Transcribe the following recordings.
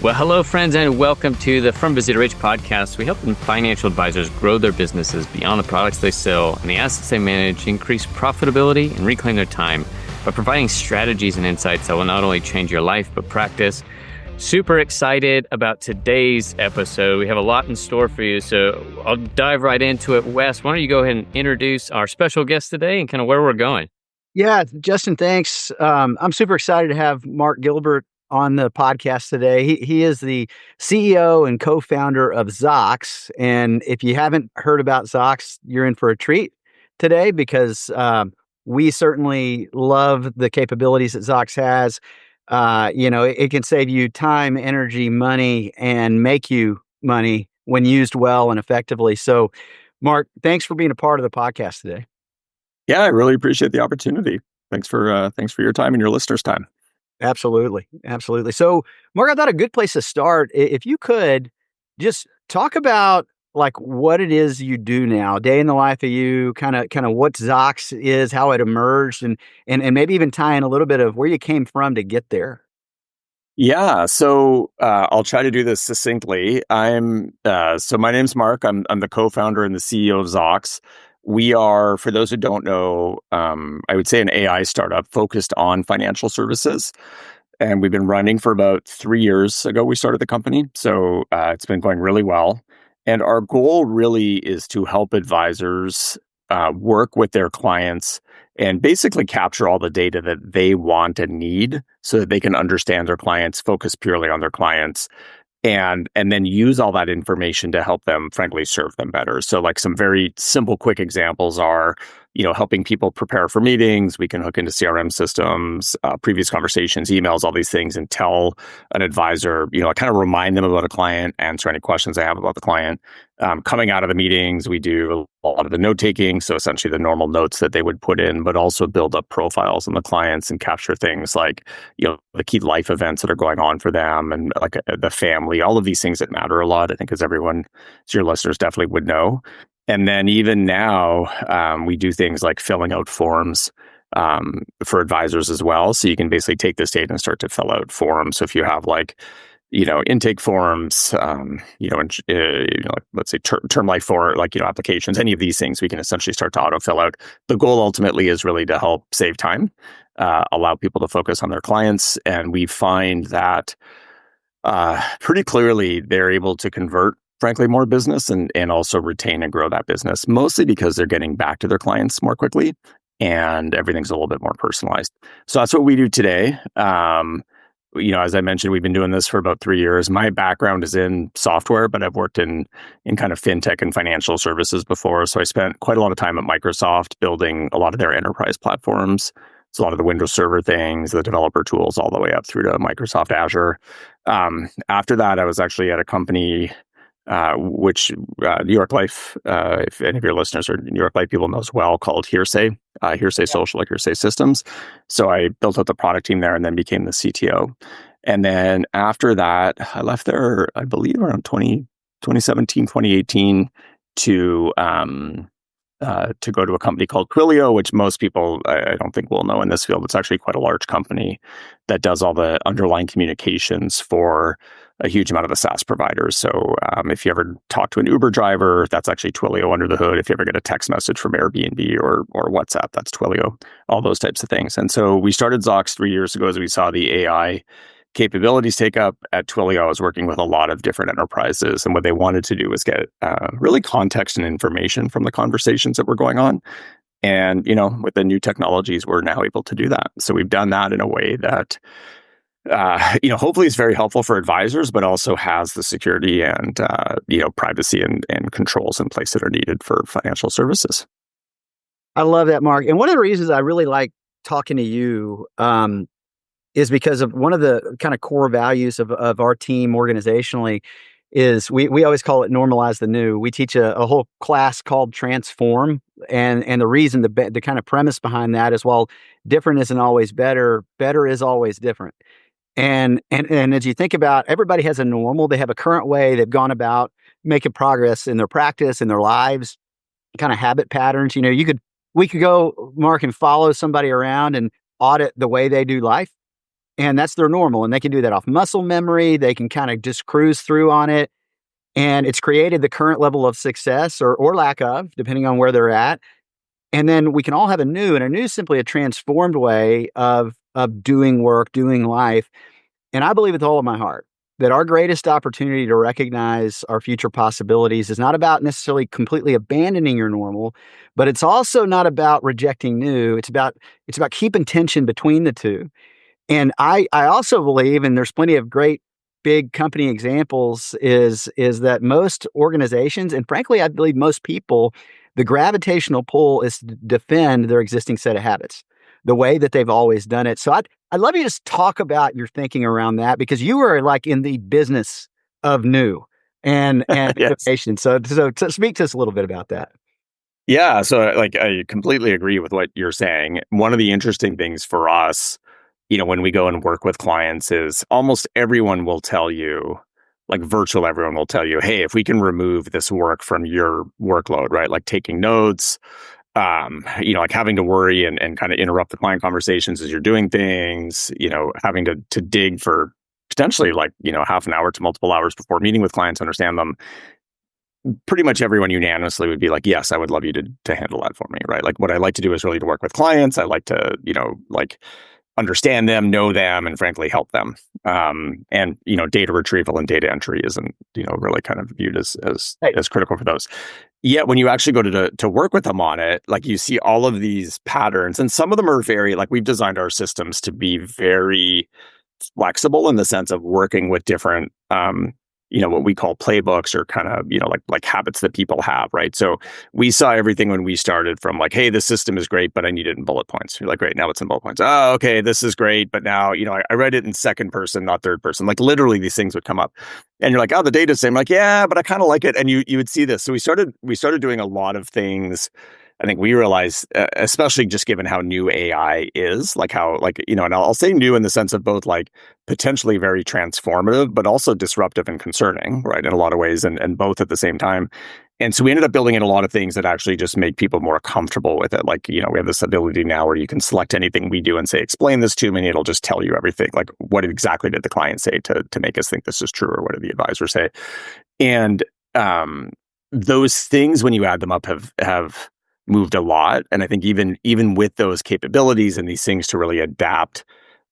Well, hello, friends, and welcome to the From Busy to Rich podcast. We help financial advisors grow their businesses beyond the products they sell and the assets they manage, increase profitability, and reclaim their time by providing strategies and insights that will not only change your life, but practice. Super excited about today's episode. We have a lot in store for you, so I'll dive right into it. Wes, why don't you go ahead and introduce our special guest today and kind of where we're going? Yeah, Justin, thanks. I'm super excited to have Mark Gilbert on the podcast today. He is the CEO and co-founder of Zocks. And if you haven't heard about Zocks, you're in for a treat today because we certainly love the capabilities that Zocks has. It can save you time, energy, money, and make you money when used well and effectively. So, Mark, thanks for being a part of the podcast today. Yeah, I really appreciate the opportunity. Thanks for your time and your listeners' time. Absolutely. Absolutely. So, Mark, I thought a good place to start, if you could just talk about like what it is you do now, day in the life of you, kind of what Zocks is, how it emerged, and maybe even tie in a little bit of where you came from to get there. Yeah, so I'll try to do this succinctly. So my name's Mark. I'm the co-founder and the CEO of Zocks. We are, for those who don't know, I would say an AI startup focused on financial services. And we've been running for about 3 years ago. We started the company. So it's been going really well. And our goal really is to help advisors work with their clients and basically capture all the data that they want and need so that they can understand their clients, focus purely on their clients, and then use all that information to help them, frankly, serve them better. So like some very simple, quick examples are, helping people prepare for meetings. We can hook into CRM systems, previous conversations, emails, all these things, and tell an advisor, kind of remind them about a client, answer any questions they have about the client. Coming out of the meetings, we do a lot of the note-taking, so essentially the normal notes that they would put in, but also build up profiles on the clients and capture things like, the key life events that are going on for them and like the family, all of these things that matter a lot, I think, as your listeners definitely would know. And then even now, we do things like filling out forms for advisors as well. So you can basically take this data and start to fill out forms. So if you have intake forms, let's say term life for applications, any of these things, we can essentially start to auto fill out. The goal ultimately is really to help save time, allow people to focus on their clients. And we find that pretty clearly they're able to convert, frankly, more business and also retain and grow that business, mostly because they're getting back to their clients more quickly and everything's a little bit more personalized. So that's what we do today. As I mentioned, we've been doing this for about 3 years. My background is in software, but I've worked in kind of fintech and financial services before. So I spent quite a lot of time at Microsoft building a lot of their enterprise platforms. So a lot of the Windows Server things, the developer tools, all the way up through to Microsoft Azure. After that, I was actually at a company which New York Life, if any of your listeners are New York Life people know as well, called Hearsay Social, like Hearsay Systems. So I built out the product team there and then became the CTO. And then after that, I left there, I believe around 2017, 2018 to go to a company called Twilio, which most people, I don't think will know in this field. It's actually quite a large company that does all the underlying communications for a huge amount of the SaaS providers. So if you ever talk to an Uber driver, that's actually Twilio under the hood. If you ever get a text message from Airbnb or WhatsApp, that's Twilio, all those types of things. And so we started Zocks 3 years ago as we saw the AI capabilities take up. At Twilio, I was working with a lot of different enterprises, and what they wanted to do was get really context and information from the conversations that were going on. And, with the new technologies, we're now able to do that. So we've done that in a way that, hopefully is very helpful for advisors, but also has the security and, privacy and controls in place that are needed for financial services. I love that, Mark. And one of the reasons I really like talking to you is because of one of the kind of core values of our team organizationally is we always call it normalize the new. We teach a whole class called Transform. And the reason, the kind of premise behind that is, well, different isn't always better. Better is always different. And as you think about, everybody has a normal, they have a current way they've gone about making progress in their practice, in their lives, kind of habit patterns. We could go, Mark, and follow somebody around and audit the way they do life. and that's their normal. And they can do that off muscle memory. They can kind of just cruise through on it. And it's created the current level of success or lack of, depending on where they're at. And then we can all have a new, and a new is simply a transformed way of doing work, doing life. And I believe with all of my heart that our greatest opportunity to recognize our future possibilities is not about necessarily completely abandoning your normal, but it's also not about rejecting new. It's about keeping tension between the two. And I also believe, and there's plenty of great big company examples, is that most organizations, and frankly, I believe most people, the gravitational pull is to defend their existing set of habits, the way that they've always done it. So I'd love you to just talk about your thinking around that, because you are like in the business of new and Yes. innovation. So speak to us a little bit about that. Yeah, so like I completely agree with what you're saying. One of the interesting things for us, when we go and work with clients is almost everyone will tell you, like virtual everyone will tell you, hey, if we can remove this work from your workload, right? Like taking notes, like having to worry and kind of interrupt the client conversations as you're doing things, having to dig for potentially like, half an hour to multiple hours before meeting with clients, understand them. Pretty much everyone unanimously would be like, yes, I would love you to handle that for me, right? Like what I like to do is really to work with clients. I like to, like understand them, know them, and frankly, help them. And data retrieval and data entry isn't, really kind of viewed as critical for those. Yet when you actually go to work with them on it, like you see all of these patterns, and some of them are very, like we've designed our systems to be very flexible in the sense of working with different, what we call playbooks or kind of, like habits that people have, right? So we saw everything when we started from like, hey, this system is great, but I need it in bullet points. You're like, great, now it's in bullet points. Oh, okay, this is great, but now, I read it in second person, not third person. Like literally these things would come up. And you're like, oh, the data's same. Like, yeah, but I kind of like it. And you would see this. So we started doing a lot of things. I think we realized, especially just given how new AI is, like how, like, and I'll say new in the sense of both like potentially very transformative, but also disruptive and concerning, right? In a lot of ways, and both at the same time. And so we ended up building in a lot of things that actually just make people more comfortable with it. Like, we have this ability now where you can select anything we do and say, explain this to me, and it'll just tell you everything. Like, what exactly did the client say to make us think this is true, or what did the advisor say? And those things, when you add them up, have moved a lot. And I think even with those capabilities and these things to really adapt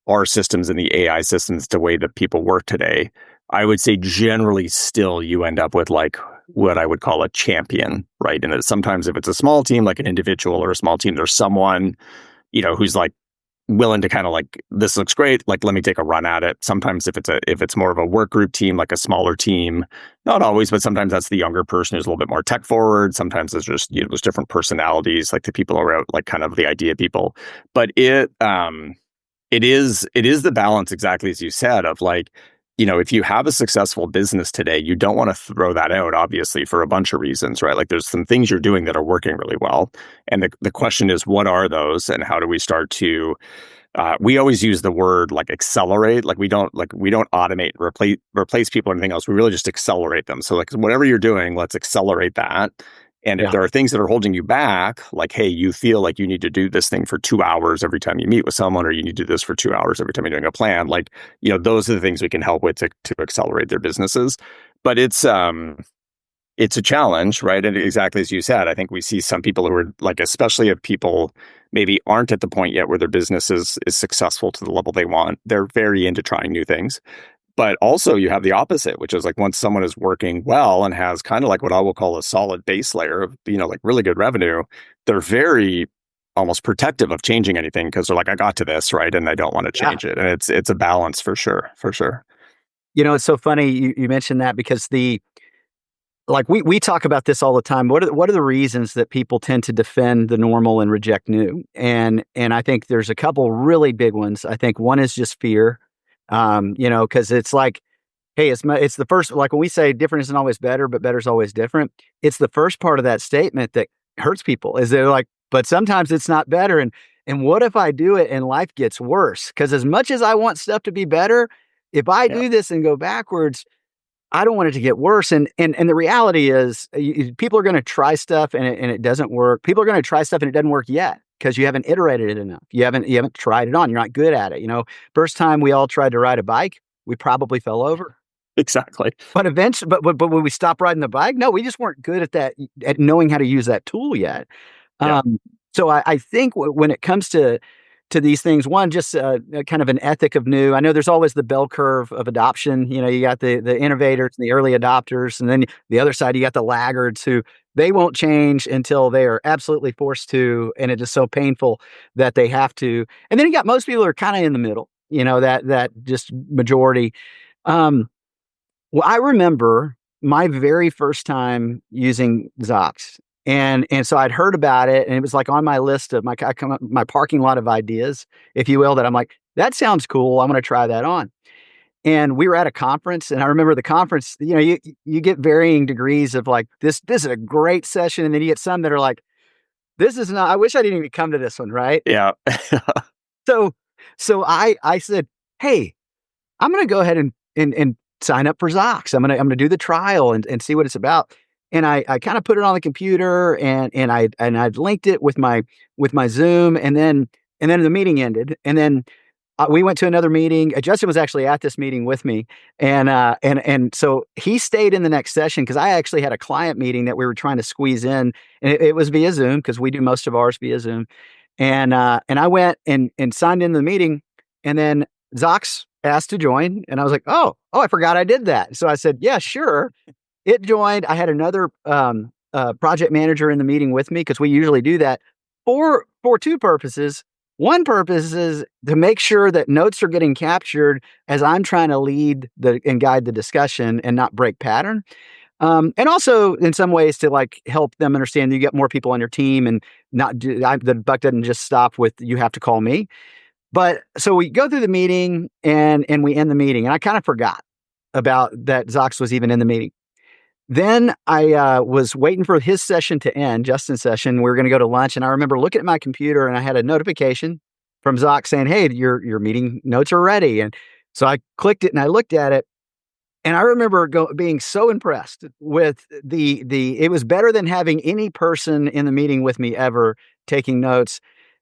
our systems and the AI systems to the way that people work today, I would say generally still you end up with like what I would call a champion, right? And that sometimes if it's a small team, like an individual or a small team, there's someone, who's like willing to kind of like, this looks great, like let me take a run at it. Sometimes if it's more of a work group team, like a smaller team, not always, but sometimes that's the younger person who's a little bit more tech forward. Sometimes there's just, there's different personalities, like the people around, like kind of the idea people. But it is the balance, exactly as you said, of like, if you have a successful business today, you don't want to throw that out, obviously, for a bunch of reasons, right? Like there's some things you're doing that are working really well. And the question is, what are those, and how do we start to, we always use the word like accelerate. Like we don't automate, replace people or anything else. We really just accelerate them. So like whatever you're doing, let's accelerate that. And if there are things that are holding you back, like, hey, you feel like you need to do this thing for 2 hours every time you meet with someone, or you need to do this for 2 hours every time you're doing a plan, like, those are the things we can help with to accelerate their businesses. But it's a challenge, right? And exactly as you said, I think we see some people who are like, especially if people maybe aren't at the point yet where their business is successful to the level they want, they're very into trying new things. But also you have the opposite, which is like once someone is working well and has kind of like what I will call a solid base layer of, like really good revenue, they're very almost protective of changing anything because they're like, I got to this, right? And I don't want to change it. And it's a balance for sure. It's so funny you mentioned that, because we talk about this all the time. What are the reasons that people tend to defend the normal and reject new? And I think there's a couple really big ones. I think one is just fear. Because it's like, hey, it's the first, like when we say different isn't always better, but better is always different. It's the first part of that statement that hurts people, is they're like, but sometimes it's not better. And what if I do it and life gets worse? Because as much as I want stuff to be better, if I do this and go backwards, I don't want it to get worse. And the reality is people are going to try stuff and it doesn't work. People are going to try stuff and it doesn't work yet. because you haven't iterated it enough. You haven't tried it on. You're not good at it. First time we all tried to ride a bike, we probably fell over. Exactly. But eventually, but when we stopped riding the bike, no, we just weren't good at that, at knowing how to use that tool yet. Yeah. So I think when it comes to these things, one, just kind of an ethic of new. I know there's always the bell curve of adoption. You got the innovators and the early adopters, and then the other side, you got the laggards who they won't change until they are absolutely forced to, and it is so painful that they have to. And then you got most people who are kind of in the middle. That just majority. Well, I remember my very first time using Zocks. And so I'd heard about it, and it was like on my list of my parking lot of ideas, if you will, that I'm like, that sounds cool. I'm going to try that on. And we were at a conference, and I remember the conference, you get varying degrees of like, this is a great session. And then you get some that are like, this is not, I wish I didn't even come to this one. Right. Yeah. So I said, hey, I'm going to go ahead and sign up for Zocks. I'm gonna do the trial and see what it's about. And I kind of put it on the computer and I'd linked it with my Zoom, and then the meeting ended, and then we went to another meeting. Justin was actually at this meeting with me, and so he stayed in the next session because I actually had a client meeting that we were trying to squeeze in, and it was via Zoom because we do most of ours via Zoom. And I went and signed into the meeting, and then Zocks asked to join, and I was like, oh, I forgot I did that. So I said, yeah, sure. It joined. I had another project manager in the meeting with me because we usually do that for two purposes. One purpose is to make sure that notes are getting captured as I'm trying to lead and guide the discussion and not break pattern. And also in some ways to like help them understand that you get more people on your team and not the buck doesn't just stop with, you have to call me. But so we go through the meeting and we end the meeting, and I kind of forgot about that Zocks was even in the meeting. Then I was waiting for his session to end, Justin's session. We were going to go to lunch, and I remember looking at my computer, and I had a notification from Zocks saying, "Hey, your meeting notes are ready." And so I clicked it and I looked at it, and I remember being so impressed with the. It was better than having any person in the meeting with me ever taking notes.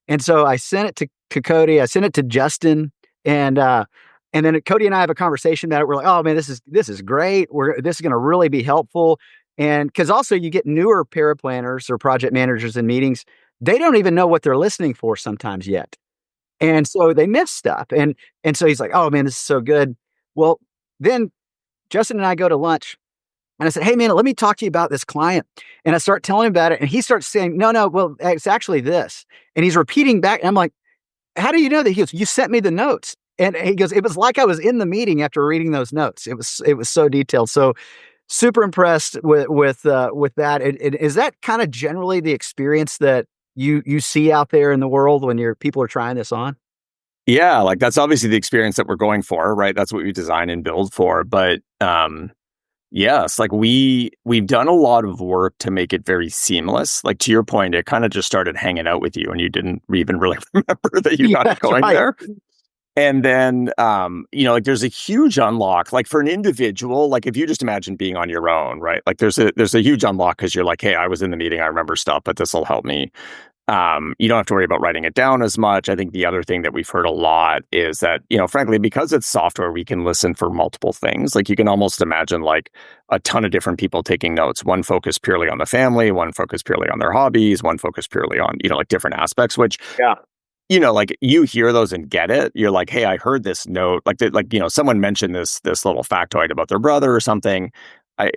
And so I sent it to Cody. I sent it to Justin, and then Cody and I have a conversation about it. We're like, oh man, this is great. This is going to really be helpful. And because also you get newer paraplanners or project managers in meetings, they don't even know what they're listening for sometimes yet. And so they miss stuff. And so he's like, oh man, this is so good. Well, then Justin and I go to lunch, and I said, hey man, let me talk to you about this client. And I start telling him about it. And he starts saying, no, well, it's actually this. And he's repeating back. And I'm like, how do you know that? He goes, you sent me the notes. And he goes, it was like I was in the meeting after reading those notes. It was so detailed. So super impressed with that. Is that kind of generally the experience that you see out there in the world when people are trying this on? Yeah, like that's obviously the experience that we're going for, right? That's what we design and build for. But yes, like we've done a lot of work to make it very seamless. Like to your point, it kind of just started hanging out with you, and you didn't even really remember that you got it going right there. And then, like there's a huge unlock, like for an individual, like if you just imagine being on your own, right? Like there's a huge unlock because you're like, hey, I was in the meeting, I remember stuff, but this will help me. You don't have to worry about writing it down as much. I think the other thing that we've heard a lot is that, frankly, because it's software, we can listen for multiple things. Like you can almost imagine like a ton of different people taking notes, one focused purely on the family, one focused purely on their hobbies, one focused purely on, like different aspects, which, yeah. Like you hear those and get it. You're like, hey, I heard this note. Someone mentioned this little factoid about their brother or something. I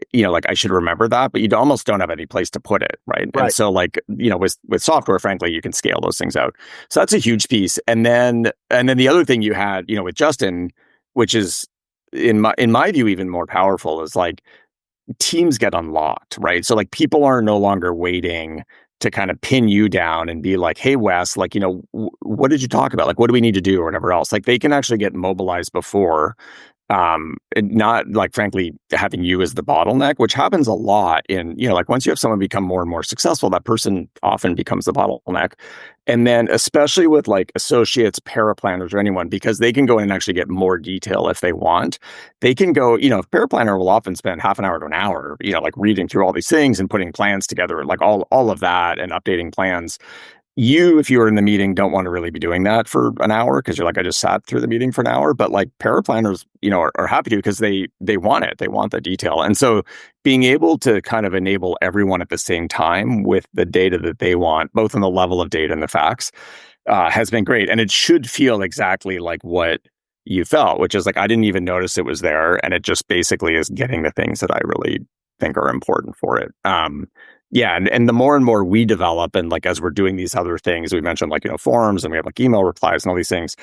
should remember that, but you almost don't have any place to put it, right? And so with software, frankly, you can scale those things out. So that's a huge piece. And then the other thing you had, with Justin, which is in my view even more powerful, is like teams get unlocked, right? So like people are no longer waiting to kind of pin you down and be like, hey, Wes, like, what did you talk about? Like, what do we need to do or whatever else? Like they can actually get mobilized before, not like, frankly, having you as the bottleneck, which happens a lot in, like once you have someone become more and more successful, that person often becomes the bottleneck. And then especially with like associates, paraplanners, or anyone, because they can go in and actually get more detail if they want. They can go, paraplanner will often spend half an hour to an hour, like reading through all these things and putting plans together, like all of that and updating plans. you, if you were in the meeting, don't want to really be doing that for an hour because you're like, I just sat through the meeting for an hour. But like paraplanners, are happy to because they want it. They want the detail. And so being able to kind of enable everyone at the same time with the data that they want, both on the level of data and the facts, has been great. And it should feel exactly like what you felt, which is like, I didn't even notice it was there. And it just basically is getting the things that I really think are important for it. Yeah, and the more and more we develop, and like as we're doing these other things, we mentioned like forums, and we have like email replies and all these things.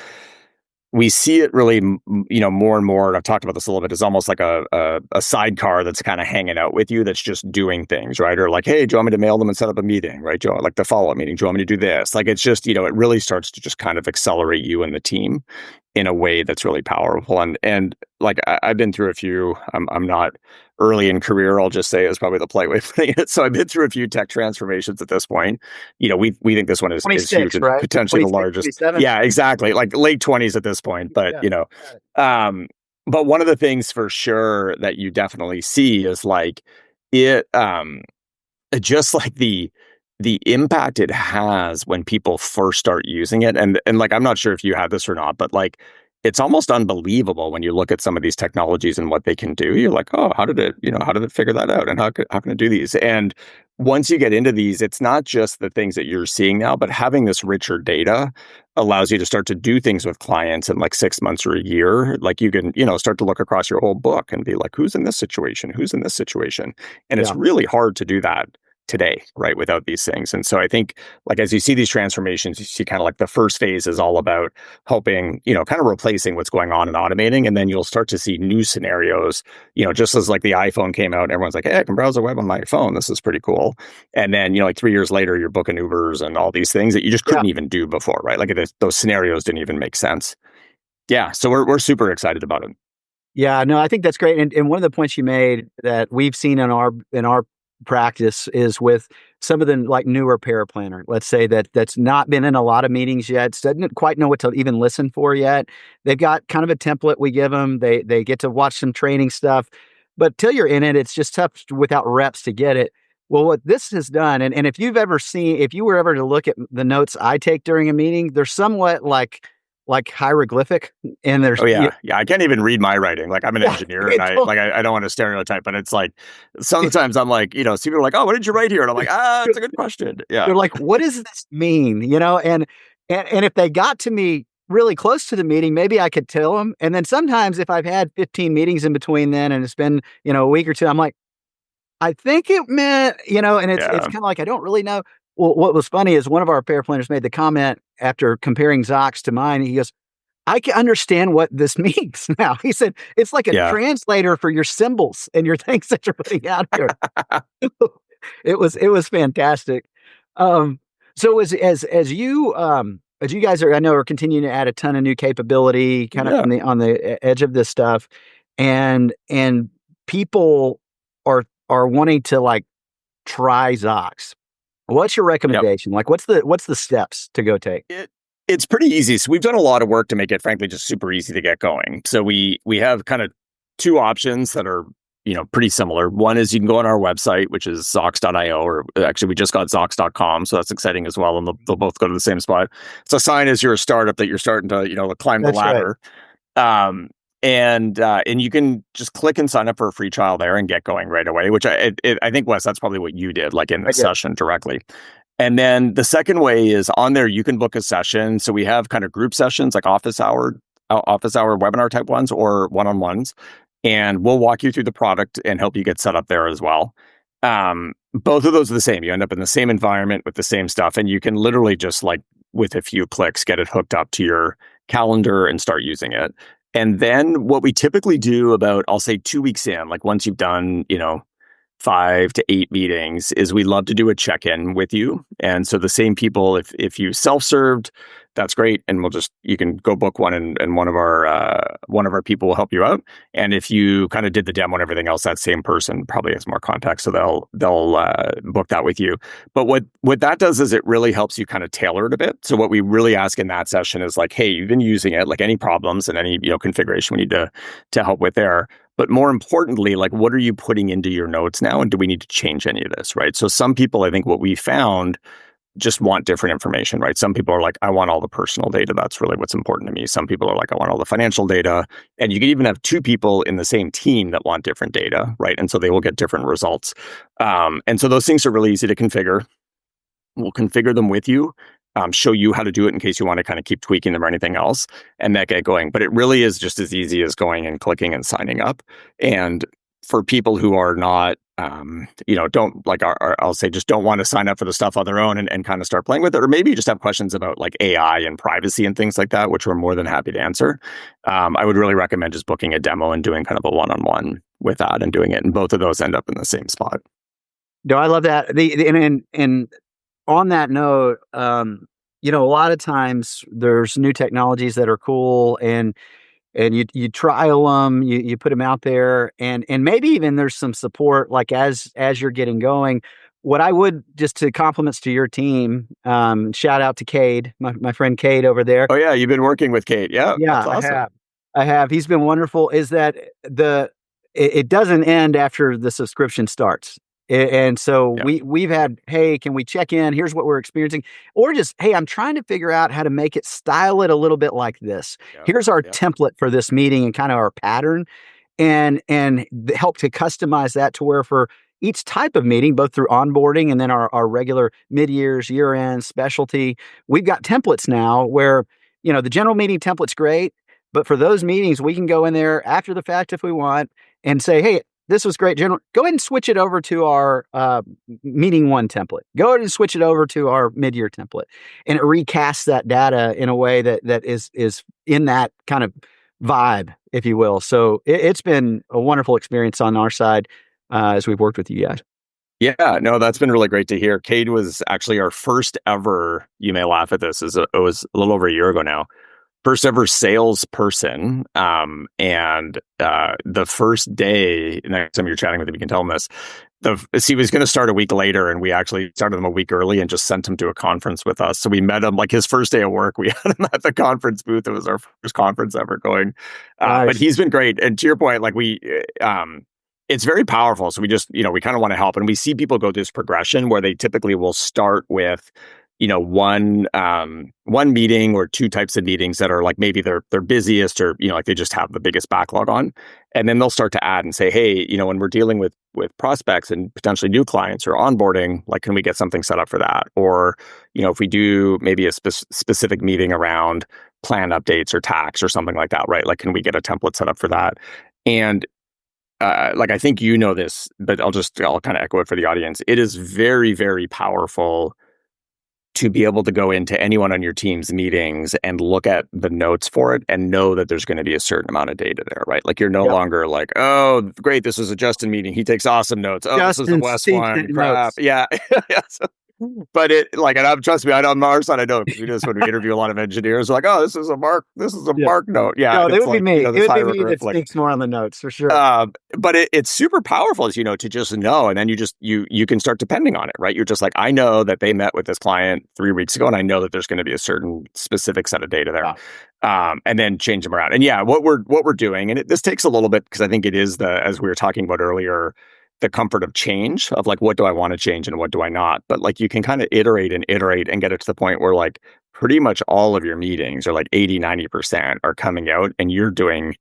We see it really, more and more. And I've talked about this a little bit. Is almost like a sidecar that's kind of hanging out with you, that's just doing things, right? Or like, hey, do you want me to mail them and set up a meeting, right? Do you want like the follow up meeting? Do you want me to do this? Like, it's just it really starts to just kind of accelerate you and the team in a way that's really powerful. And like I've been through a few. I'm not early in career. I'll just say is probably the polite way of putting it. So I've been through a few tech transformations at this point. We think this one is huge and right? potentially the largest. 27? Yeah, exactly. Like late 20s at this point. But but one of the things for sure that you definitely see is like it just like the impact it has when people first start using it. And like, I'm not sure if you had this or not, but like, it's almost unbelievable when you look at some of these technologies and what they can do. You're like, oh, how did it figure that out? And how can it do these? And once you get into these, it's not just the things that you're seeing now, but having this richer data allows you to start to do things with clients in like 6 months or a year. Like you can, start to look across your whole book and be like, who's in this situation? Who's in this situation? And it's really hard to do that today, right, without these things. And so I think like as you see these transformations, you see kind of like the first phase is all about helping, kind of replacing what's going on and automating. And then you'll start to see new scenarios, just as like the iPhone came out and everyone's like, hey, I can browse the web on my phone. This is pretty cool. And then, like 3 years later, you're booking Ubers and all these things that you just couldn't even do before, right? Like those scenarios didn't even make sense. Yeah. So we're super excited about it. Yeah, no, I think that's great. And one of the points you made that we've seen in our practice is with some of the like newer paraplanner, let's say that's not been in a lot of meetings yet, doesn't quite know what to even listen for yet. They've got kind of a template we give them. They get to watch some training stuff, but till you're in it, it's just tough without reps to get it. Well, what this has done, and if you were ever to look at the notes I take during a meeting, they're somewhat like hieroglyphic, and there's I can't even read my writing. Like I'm an engineer, and I don't want to stereotype, but it's like sometimes I'm like, so people are like, oh, what did you write here? And I'm like, it's a good question. Yeah, they're like, what does this mean? And if they got to me really close to the meeting, maybe I could tell them. And then sometimes if I've had 15 meetings in between then, and it's been a week or two, I'm like, I think it meant, and it's kind of like I don't really know. Well, what was funny is one of our paraplanners made the comment after comparing Zocks to mine. He goes, I can understand what this means now. He said, it's like a translator for your symbols and your things that you're putting out here. It was fantastic. So as you guys are continuing to add a ton of new capability kind of on the edge of this stuff, and people are wanting to like try Zocks. What's your recommendation? Like, what's the steps to go take? It's pretty easy. So we've done a lot of work to make it, frankly, just super easy to get going. So we have kind of two options that are, pretty similar. One is you can go on our website, which is zocks.io, or actually we just got zocks.com. So that's exciting as well. And they'll both go to the same spot. It's a sign as you're a startup that you're starting to, climb the ladder. Right. And you can just click and sign up for a free trial there and get going right away, which I think, Wes, that's probably what you did, like in the session directly. And then the second way is on there, you can book a session. So we have kind of group sessions, like office hour webinar type ones, or one-on-ones. And we'll walk you through the product and help you get set up there as well. Both of those are the same. You end up in the same environment with the same stuff. And you can literally just like with a few clicks, get it hooked up to your calendar and start using it. And then what we typically do about, I'll say 2 weeks in, like once you've done, 5 to 8 meetings, is we love to do a check-in with you. And so the same people, if you self-served, that's great. And you can go book one, and one of our people will help you out. And if you kind of did the demo and everything else, that same person probably has more contacts, so they'll book that with you. But what that does is it really helps you kind of tailor it a bit. So what we really ask in that session is like, hey, you've been using it, like any problems and any configuration we need to help with there. But more importantly, like, what are you putting into your notes now? And do we need to change any of this, right? So some people, I think what we found just want different information, right? Some people are like, I want all the personal data. That's really what's important to me. Some people are like, I want all the financial data. And you can even have two people in the same team that want different data, right? And so they will get different results. And so those things are really easy to configure. We'll configure them with you, show you how to do it in case you want to kind of keep tweaking them or anything else, and that get going. But it really is just as easy as going and clicking and signing up. And for people who are not, don't like, I'll say, just don't want to sign up for the stuff on their own and kind of start playing with it, or maybe you just have questions about like AI and privacy and things like that, which we're more than happy to answer. I would really recommend just booking a demo and doing kind of a one-on-one with that and doing it. And both of those end up in the same spot. No, I love that. And on that note, a lot of times there's new technologies that are cool, and you trial them, you put them out there, and maybe even there's some support like as you're getting going. What I would, just to compliments to your team, shout out to Cade, my friend Cade over there. Oh yeah, you've been working with Cade. Yeah, Yeah, that's awesome. I have. He's been wonderful. Is that it doesn't end after the subscription starts. And so we've had, hey, can we check in? Here's what we're experiencing. Or just, hey, I'm trying to figure out how to make it, style it a little bit like this. Here's our template for this meeting and kind of our pattern, and help to customize that to where for each type of meeting, both through onboarding and then our regular mid-years, year-end, specialty, we've got templates now where, the general meeting template's great, but for those meetings, we can go in there after the fact if we want and say, hey, this was great, General. Go ahead and switch it over to our meeting one template. Go ahead and switch it over to our mid-year template, and it recasts that data in a way that is in that kind of vibe, if you will. So it's been a wonderful experience on our side as we've worked with you guys. Yeah, no, that's been really great to hear. Cade was actually our first ever, you may laugh at this, it was a little over a year ago now, first ever salesperson. And the first day, next time you're chatting with him, you can tell him this. He was going to start a week later, and we actually started him a week early and just sent him to a conference with us. So we met him like his first day of work. We had him at the conference booth. It was our first conference ever going. Nice. But he's been great. And to your point, like it's very powerful. So we just, we kind of want to help. And we see people go through this progression where they typically will start with, one meeting or two types of meetings that are like maybe their busiest, or like they just have the biggest backlog on, and then they'll start to add and say, hey, when we're dealing with prospects and potentially new clients or onboarding, like, can we get something set up for that? Or if we do maybe a specific meeting around plan updates or tax or something like that, right? Like, can we get a template set up for that? And I think this, but I'll kind of echo it for the audience. It is very, very powerful to be able to go into anyone on your team's meetings and look at the notes for it and know that there's going to be a certain amount of data there, right? Like, you're no longer like, oh, great, this is a Justin meeting, he takes awesome notes. Oh, this is the West one, crap. Yeah. But and trust me, on our side, I know, because we do this when we interview a lot of engineers. Like, oh, this is a Mark Mark note. Yeah, no, it would be me. It would be me that speaks more on the notes for sure. But it's super powerful, as to just know, and then you can start depending on it, right? You're just like, I know that they met with this client 3 weeks ago, and I know that there's going to be a certain specific set of data there, and then change them around. And what we're doing, and this takes a little bit, because I think it is as we were talking about earlier, the comfort of change, of like, what do I want to change and what do I not? But like, you can kind of iterate and get it to the point where like pretty much all of your meetings are like 80-90% are coming out, and you're doing,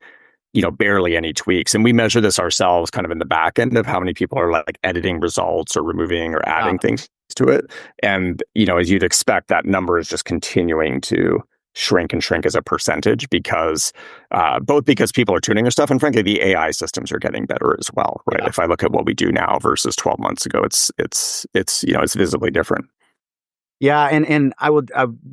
barely any tweaks. And we measure this ourselves kind of in the back end of how many people are like editing results or removing or adding things to it. And, as you'd expect, that number is just continuing to shrink as a percentage, because both because people are tuning their stuff, and frankly, the AI systems are getting better as well, right? If I look at what we do now versus 12 months ago, it's visibly different. Yeah, and I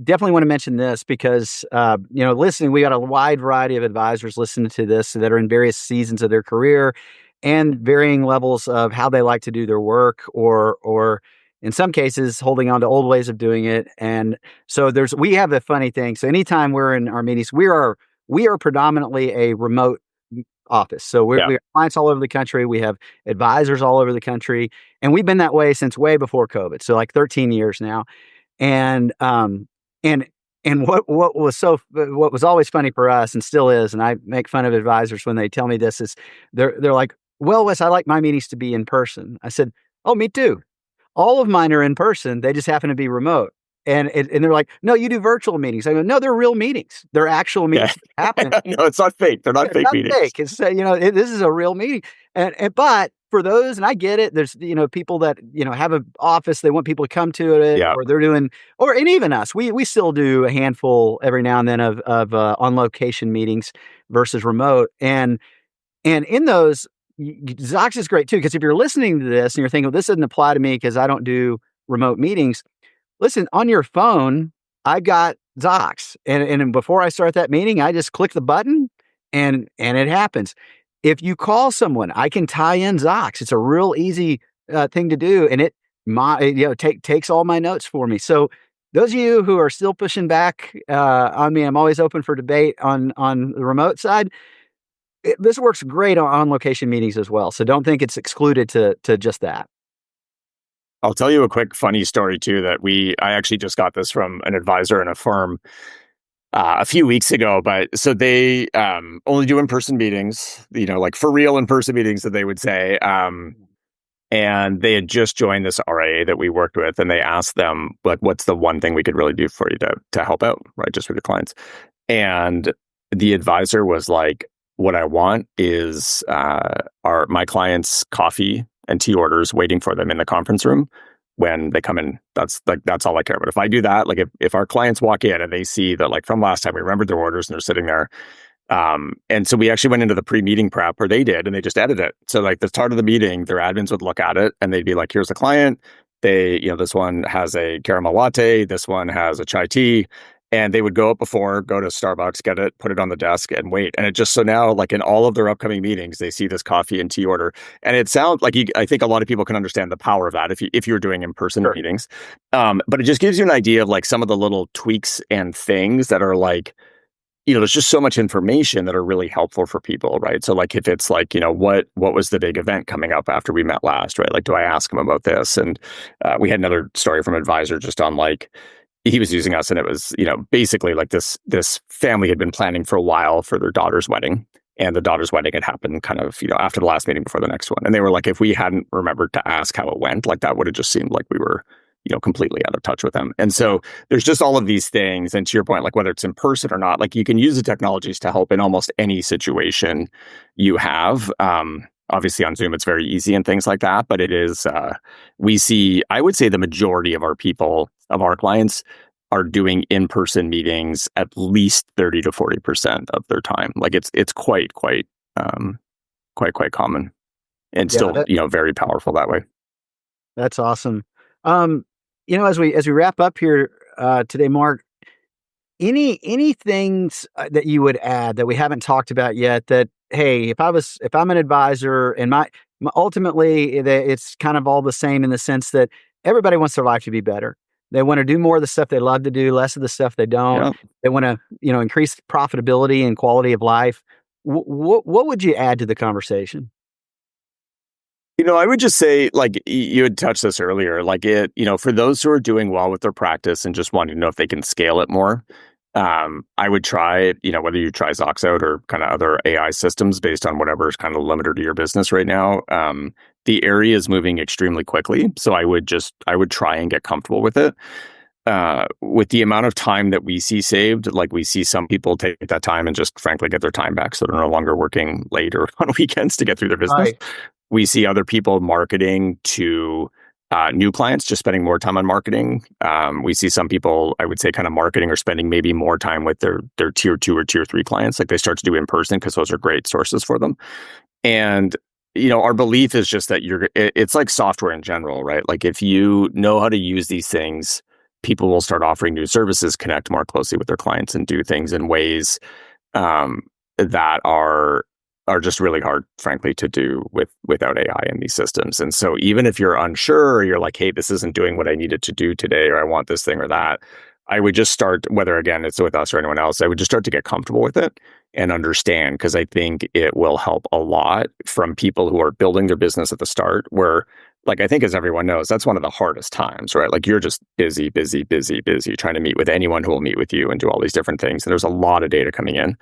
definitely want to mention this because listening, we got a wide variety of advisors listening to this that are in various seasons of their career and varying levels of how they like to do their work, or in some cases, holding on to old ways of doing it. And so we have a funny thing. So anytime we're in our meetings, we are predominantly a remote office. So we have clients all over the country. We have advisors all over the country, and we've been that way since way before COVID. So like 13 years now. And what was always funny for us, and still is, and I make fun of advisors when they tell me this, is they're like, well, Wes, I like my meetings to be in person. I said, oh, me too. all of mine are in person. They just happen to be remote. And they're like, no, you do virtual meetings. I go, no, they're real meetings. They're actual meetings happening. No, it's not fake. They're not It's fake not meetings. fake. It's this is a real meeting. But for those, and I get it, there's people that have an office, they want people to come to it, Yeah. or they're doing, and even us, we still do a handful every now and then of on location meetings versus remote, and in those, Zocks is great too, because if you're listening to this and you're thinking, well, this doesn't apply to me because I don't do remote meetings. Listen, on your phone, I've got Zocks, and before I start that meeting, I just click the button, and it happens. If you call someone, I can tie in Zocks. It's a real easy thing to do, and takes all my notes for me. So those of you who are still pushing back on me, I'm always open for debate on the remote side. This works great on location meetings as well. So don't think it's excluded to just that. I'll tell you a quick funny story too that I actually just got this from an advisor in a firm a few weeks ago. But so they only do in-person meetings, like for real in-person meetings that they would say. And they had just joined this RIA that we worked with, and they asked them, like, what's the one thing we could really do for you to help out, right? Just for the clients. And the advisor was like, what I want is my clients' coffee and tea orders waiting for them in the conference room when they come in. That's all I care about. If I do that, like if our clients walk in and they see that, like, from last time we remembered their orders and they're sitting there. And so we actually went into the pre-meeting prep, or they did, and they just edited it. So like the start of the meeting, their admins would look at it and they'd be like, here's the client. This one has a caramel latte. This one has a chai tea. And they would go to Starbucks, get it, put it on the desk, and wait. And it just, so now, like in all of their upcoming meetings, they see this coffee and tea order. And it sounds like, I think a lot of people can understand the power of that if you're doing in-person meetings. But it just gives you an idea of like some of the little tweaks and things that are like, there's just so much information that are really helpful for people, right? So like if it's like, what was the big event coming up after we met last, right? Like, do I ask them about this? And we had another story from an advisor just on like, he was using us, and it was, basically like this family had been planning for a while for their daughter's wedding, and the daughter's wedding had happened kind of, after the last meeting before the next one. And they were like, if we hadn't remembered to ask how it went, like that would have just seemed like we were, completely out of touch with them. And so there's just all of these things. And to your point, like whether it's in person or not, like you can use the technologies to help in almost any situation you have. Obviously on Zoom, it's very easy and things like that, but it is, I would say the majority of our clients are doing in-person meetings at least 30 to 40% of their time. Like it's quite common, and still, very powerful that way. That's awesome. As we wrap up here today, Mark, any things that you would add that we haven't talked about yet that, hey, if I'm an advisor and ultimately it's kind of all the same in the sense that everybody wants their life to be better. They want to do more of the stuff they love to do, less of the stuff they don't. Yeah. They want to, increase profitability and quality of life. What would you add to the conversation? I would just say, like you had touched this earlier, like for those who are doing well with their practice and just wanting to know if they can scale it more, I would try, whether you try Zocks out or kind of other AI systems based on whatever is kind of limited to your business right now. The area is moving extremely quickly. So I would try and get comfortable with it. With the amount of time that we see saved, like we see some people take that time and just frankly get their time back. So they're no longer working late or on weekends to get through their business. Right. We see other people marketing to new clients, just spending more time on marketing. We see some people, I would say, kind of marketing or spending maybe more time with their tier 2 or tier 3 clients. Like they start to do in person because those are great sources for them. And, our belief is just that it's like software in general, right? Like if you know how to use these things, people will start offering new services, connect more closely with their clients, and do things in ways that are just really hard, frankly, to do without AI in these systems. And so even if you're unsure, or you're like, hey, this isn't doing what I needed to do today, or I want this thing or that, I would just start, whether again, it's with us or anyone else, I would just start to get comfortable with it and understand, because I think it will help a lot from people who are building their business at the start, where, like, I think as everyone knows, that's one of the hardest times, right? Like you're just busy, trying to meet with anyone who will meet with you and do all these different things. And there's a lot of data coming in.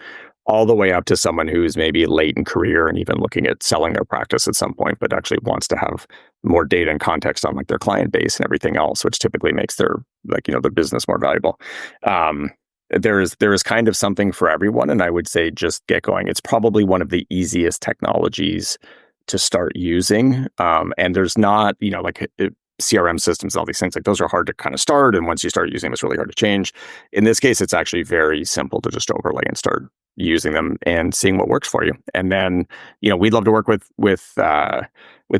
all the way up to someone who's maybe late in career and even looking at selling their practice at some point, but actually wants to have more data and context on like their client base and everything else, which typically makes their their business more valuable. There is kind of something for everyone, and I would say just get going. It's probably one of the easiest technologies to start using, and there's not CRM systems, all these things, like those are hard to kind of start, and once you start using them, it's really hard to change. In this case, it's actually very simple to just overlay and start using them and seeing what works for you. And then, we'd love to work with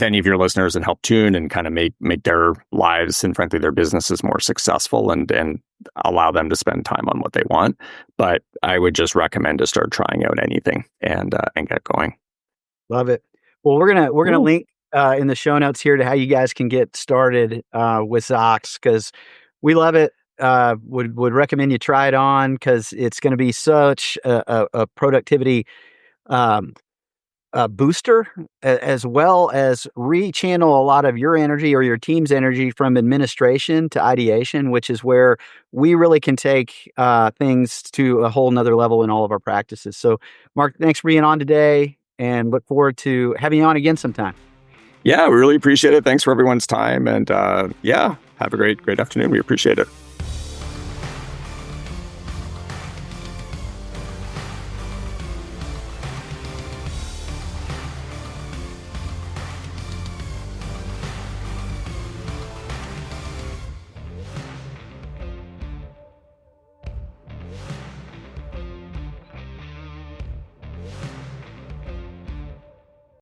any of your listeners and help tune and kind of make their lives and frankly their businesses more successful and allow them to spend time on what they want. But I would just recommend to start trying out anything and get going. Love it. Well, we're gonna link in the show notes here to how you guys can get started with Zocks, because we love it. Would recommend you try it on, because it's going to be such a productivity booster, as well as rechannel a lot of your energy or your team's energy from administration to ideation, which is where we really can take things to a whole nother level in all of our practices. So, Mark, thanks for being on today, and look forward to having you on again sometime. Yeah, we really appreciate it. Thanks for everyone's time, and have a great afternoon. We appreciate it.